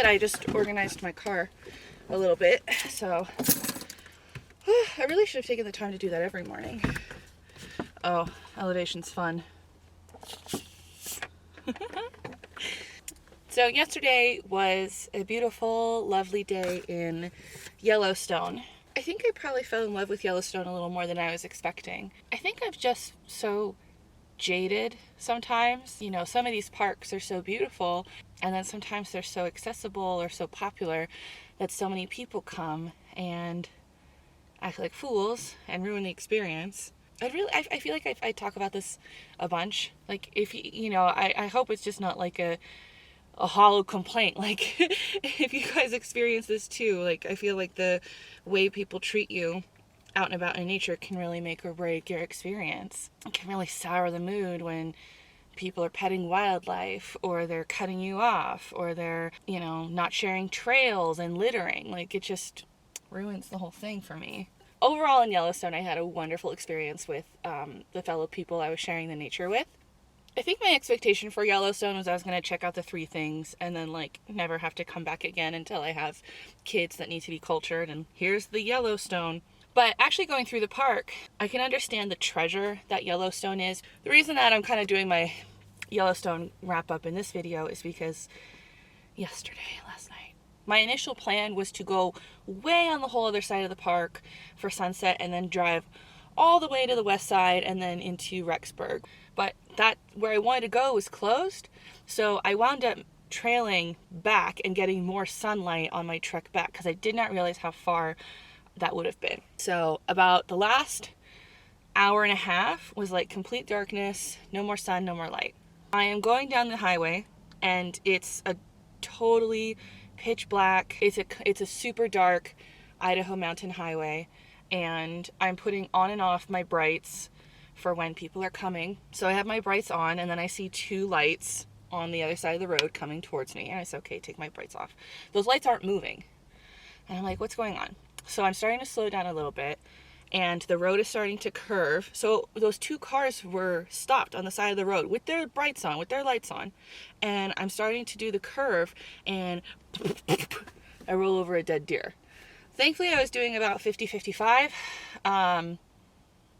bed, I just organized my car a little bit. So I really should have taken the time to do that every morning. Oh, elevation's fun. So yesterday was a beautiful, lovely day in Yellowstone. I think I probably fell in love with Yellowstone a little more than I was expecting. I think I'm just so jaded sometimes. You know, some of these parks are so beautiful, and then sometimes they're so accessible or so popular that so many people come and act like fools and ruin the experience. I feel like I talk about this a bunch. Like, if you know, I hope it's just not like a hollow complaint. Like, if you guys experience this too, like, I feel like the way people treat you out and about in nature can really make or break your experience. It can really sour the mood when people are petting wildlife, or they're cutting you off, or they're, you know, not sharing trails and littering. Like, it just ruins the whole thing for me. Overall, in Yellowstone, I had a wonderful experience with the fellow people I was sharing the nature with. I think my expectation for Yellowstone was I was going to check out the 3 things and then, like, never have to come back again until I have kids that need to be cultured, and here's the Yellowstone. But actually going through the park, I can understand the treasure that Yellowstone is. The reason that I'm kind of doing my Yellowstone wrap up in this video is because last night, my initial plan was to go way on the whole other side of the park for sunset and then drive all the way to the west side and then into Rexburg. But that where I wanted to go was closed, so I wound up trailing back and getting more sunlight on my trek back because I did not realize how far that would have been. So about the last hour and a half was like complete darkness, no more sun, no more light. I am going down the highway and it's a totally pitch black. It's a super dark Idaho mountain highway, and I'm putting on and off my brights for when people are coming. So I have my brights on, and then I see 2 lights on the other side of the road coming towards me, and I say, okay, take my brights off. Those lights aren't moving, and I'm like, what's going on? So I'm starting to slow down a little bit, and the road is starting to curve. So those 2 cars were stopped on the side of the road with their brights on, with their lights on, and I'm starting to do the curve, and I roll over a dead deer. Thankfully, I was doing about 50-55,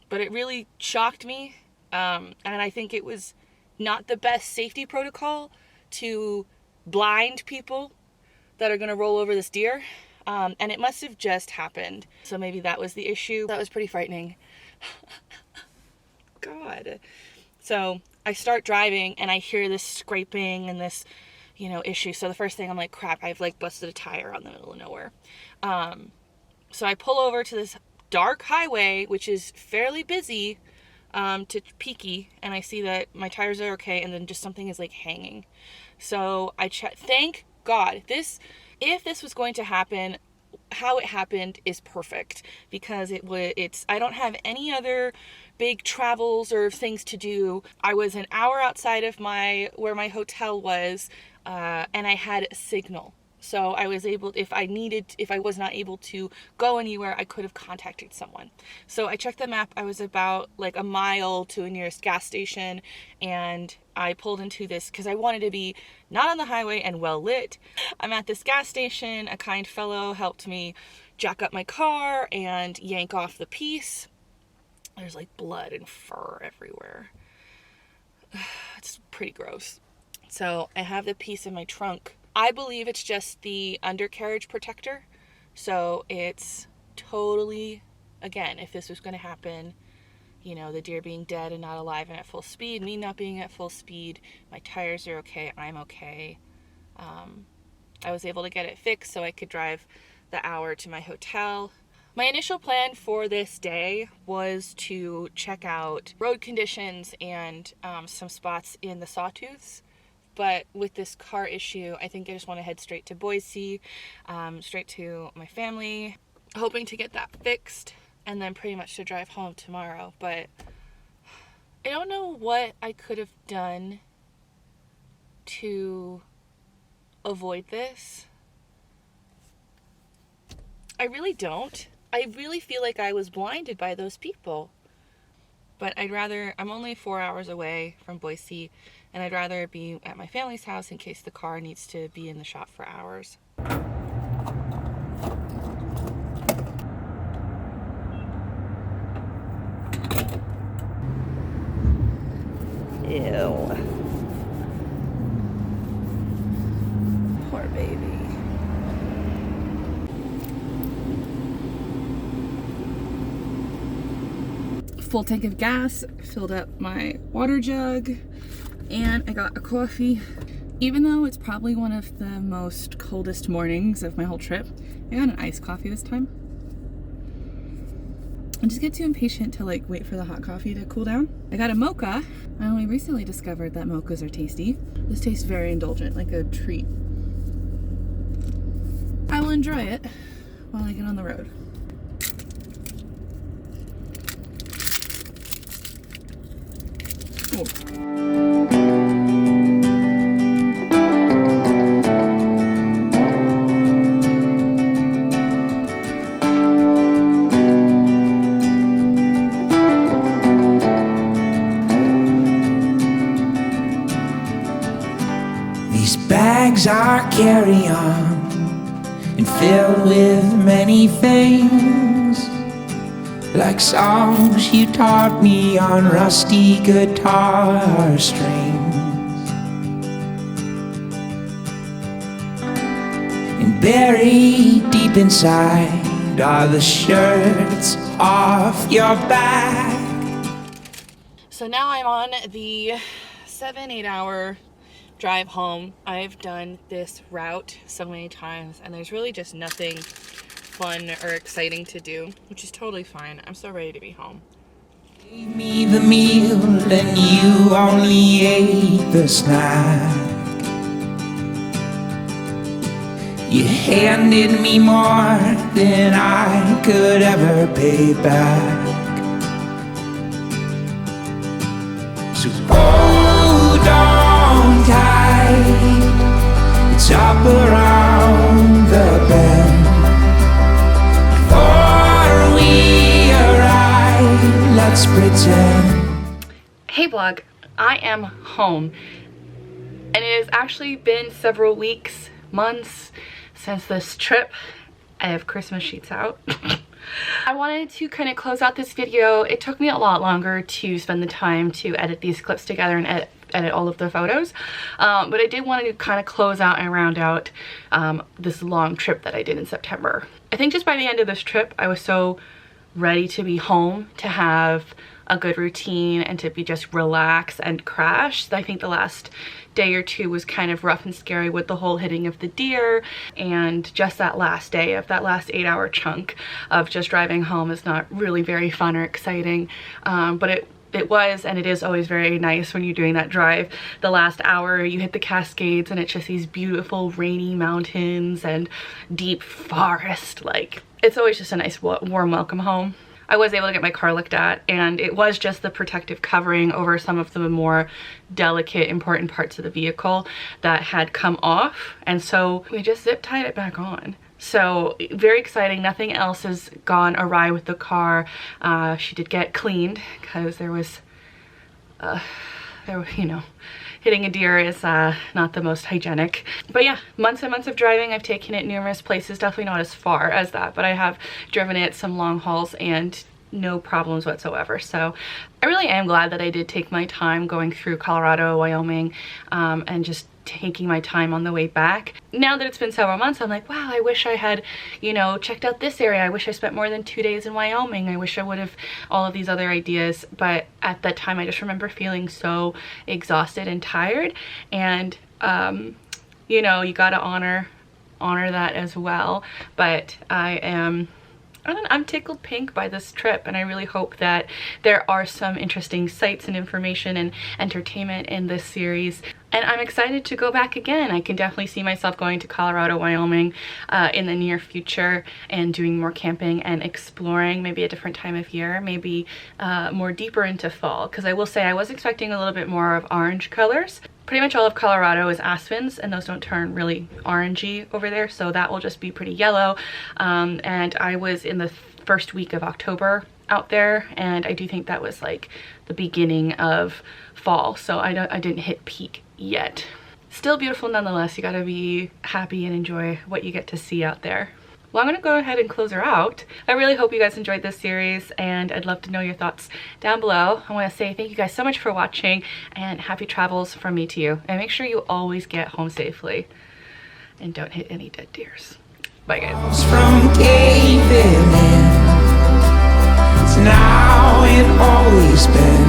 but it really shocked me, and I think it was not the best safety protocol to blind people that are going to roll over this deer, and it must have just happened. So maybe that was the issue. That was pretty frightening. God. So I start driving, and I hear this scraping and this, you know, issue. So the first thing, I'm like, crap, I've like busted a tire out in the middle of nowhere. So I pull over to this dark highway, which is fairly busy, to peaky, and I see that my tires are okay, and then just something is like hanging. So I check. Thank God. If this was going to happen, how it happened is perfect, because I don't have any other big travels or things to do. I was an hour outside of where my hotel was, and I had signal. So I was able, if I was not able to go anywhere, I could have contacted someone. So I checked the map. I was about like a mile to a nearest gas station, and I pulled into this because I wanted to be not on the highway and well lit. I'm at this gas station. A kind fellow helped me jack up my car and yank off the piece. There's like blood and fur everywhere. It's pretty gross. So I have the piece in my trunk. I believe it's just the undercarriage protector. So it's totally, again, if this was going to happen, you know, the deer being dead and not alive and at full speed, me not being at full speed, my tires are okay, I'm okay. I was able to get it fixed so I could drive the hour to my hotel. My initial plan for this day was to check out road conditions and some spots in the Sawtooths. But with this car issue, I think I just want to head straight to Boise, straight to my family, hoping to get that fixed, and then pretty much to drive home tomorrow. But I don't know what I could have done to avoid this. I really don't. I really feel like I was blinded by those people. But I'm only 4 hours away from Boise, and I'd rather be at my family's house in case the car needs to be in the shop for hours. Ew. Poor baby. Full tank of gas, filled up my water jug, and I got a coffee. Even though it's probably one of the most coldest mornings of my whole trip, I got an iced coffee this time. I just get too impatient to like wait for the hot coffee to cool down. I got a mocha. I only recently discovered that mochas are tasty. This tastes very indulgent, like a treat. I will enjoy it while I get on the road. These bags are carry-on and filled with many things, like songs you taught me on rusty guitar strings. And buried deep inside are the shirts off your back. So now I'm on the 7-8 hour drive home. I've done this route so many times and there's really just nothing fun or exciting to do, which is totally fine. I'm so ready to be home. Gave me the meal and you only ate the snack. You handed me more than I could ever pay back. So hold on tight, it's up around the bend. Before we arrive, let's pretend. Hey vlog, I am home. And it has actually been several weeks, months since this trip. I have Christmas sheets out. I wanted to kind of close out this video. It took me a lot longer to spend the time to edit these clips together and edit all of the photos, but I did want to kind of close out and round out this long trip that I did in September. I think just by the end of this trip I was so ready to be home, to have a good routine and to be just relax and crash. I think the last day or two was kind of rough and scary with the whole hitting of the deer, and just that last day of that last 8-hour chunk of just driving home is not really very fun or exciting, but it was, and it is always very nice when you're doing that drive. The last hour you hit the Cascades and it's just these beautiful rainy mountains and deep forest. Like, it's always just a nice warm welcome home. I was able to get my car looked at, and it was just the protective covering over some of the more delicate, important parts of the vehicle that had come off, and so we just zip tied it back on. So very exciting. Nothing else has gone awry with the car. She did get cleaned because there was, you know, hitting a deer is not the most hygienic. But yeah, months and months of driving. I've taken it numerous places, definitely not as far as that, but I have driven it some long hauls and no problems whatsoever. So I really am glad that I did take my time going through Colorado, Wyoming, and just taking my time on the way back. Now that it's been several months, I'm like, wow, I wish I had, you know, checked out this area. I wish I spent more than 2 days in Wyoming. I wish I would have all of these other ideas. But at that time, I just remember feeling so exhausted and tired. And, you know, you got to honor that as well. But I'm tickled pink by this trip, and I really hope that there are some interesting sights and information and entertainment in this series. And I'm excited to go back again. I can definitely see myself going to Colorado, Wyoming in the near future and doing more camping and exploring, maybe a different time of year, maybe more deeper into fall. Because I will say I was expecting a little bit more of orange colors. Pretty much all of Colorado is aspens, and those don't turn really orangey over there, so that will just be pretty yellow. And I was in the first week of October out there, and I do think that was like the beginning of fall, so I didn't hit peak yet. Still beautiful nonetheless. You gotta be happy and enjoy what you get to see out there. Well, I'm gonna go ahead and close her out. I really hope you guys enjoyed this series, and I'd love to know your thoughts down below. I want to say thank you guys so much for watching, and happy travels from me to you. And make sure you always get home safely, and don't hit any dead deers. Bye guys. From caving in, it's now and always been.